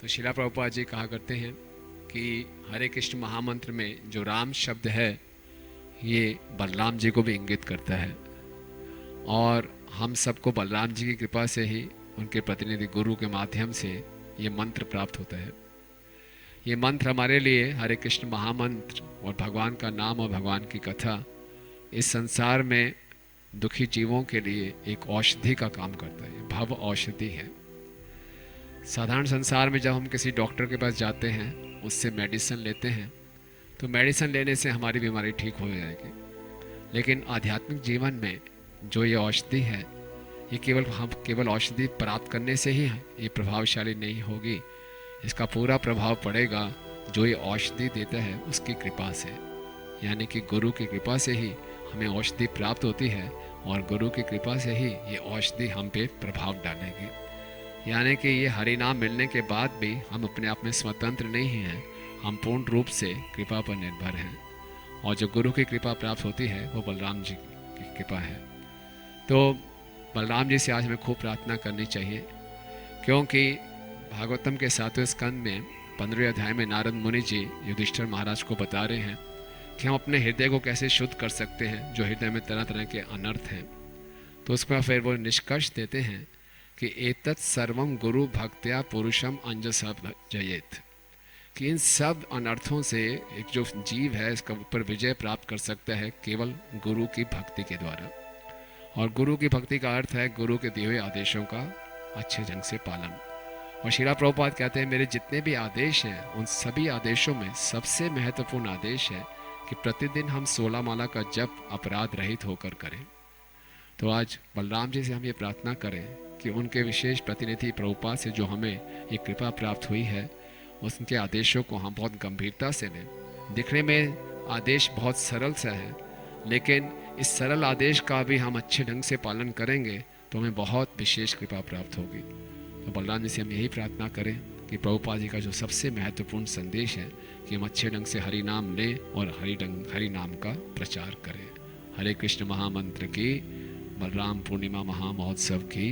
तो शिला प्रभुपाद जी कहा करते हैं कि हरे कृष्ण महामंत्र में जो राम शब्द है ये बलराम जी को भी इंगित करता है, और हम सबको बलराम जी की कृपा से ही उनके प्रतिनिधि गुरु के माध्यम से ये मंत्र प्राप्त होता है। ये मंत्र हमारे लिए हरे कृष्ण महामंत्र और भगवान का नाम और भगवान की कथा इस संसार में दुखी जीवों के लिए एक औषधि का काम करता है। भव औषधि है। साधारण संसार में जब हम किसी डॉक्टर के पास जाते हैं, उससे मेडिसिन लेते हैं, तो मेडिसिन लेने से हमारी बीमारी ठीक हो जाएगी। लेकिन आध्यात्मिक जीवन में जो ये औषधि है, ये केवल औषधि प्राप्त करने से ही ये प्रभावशाली नहीं होगी। इसका पूरा प्रभाव पड़ेगा जो ये औषधि देता है उसकी कृपा से, यानी कि गुरु की कृपा से ही हमें औषधि प्राप्त होती है, और गुरु की कृपा से ही ये औषधि हम पे प्रभाव डालेगी। यानी कि ये हरि नाम मिलने के बाद भी हम अपने आप में स्वतंत्र नहीं हैं, हम पूर्ण रूप से कृपा पर निर्भर हैं। और जो गुरु की कृपा प्राप्त होती है वो बलराम जी की कृपा है। तो बलराम जी से आज हमें खूब प्रार्थना करनी चाहिए, क्योंकि भागवतम के 7वें स्कंद में 15वें अध्याय में नारद मुनि जी युधिष्ठिर महाराज को बता रहे हैं कि हम अपने हृदय को कैसे शुद्ध कर सकते हैं, जो हृदय में तरह तरह के अनर्थ हैं। तो उसमें फिर वो निष्कर्ष देते हैं कि एतत् सर्वम गुरु भक्त्या पुरुषम अंजसा जयेत, कि इन सब अनर्थों से एक जो जीव है इसका ऊपर विजय प्राप्त कर सकता है केवल गुरु की भक्ति के द्वारा। और गुरु की भक्ति का अर्थ है गुरु के दिए हुए आदेशों का अच्छे ढंग से पालन। और शिला प्रभुपाद कहते हैं मेरे जितने भी आदेश हैं उन सभी आदेशों में सबसे महत्वपूर्ण आदेश है कि प्रतिदिन हम 16 माला का जप अपराध रहित होकर करें। तो आज बलराम जी से हम ये प्रार्थना करें कि उनके विशेष प्रतिनिधि प्रभुपाद से जो हमें ये कृपा प्राप्त हुई है, उनके आदेशों को हम बहुत गंभीरता से लें। दिखने में आदेश बहुत सरल सा है, लेकिन इस सरल आदेश का भी हम अच्छे ढंग से पालन करेंगे तो हमें बहुत विशेष कृपा प्राप्त होगी। तो बलराम जी से हम यही प्रार्थना करें कि प्रभुपाद जी का जो सबसे महत्वपूर्ण संदेश है कि हम अच्छे ढंग से हरि नाम लें और हरि नाम का प्रचार करें। हरे कृष्ण महामंत्र की, बलराम पूर्णिमा महामहोत्सव की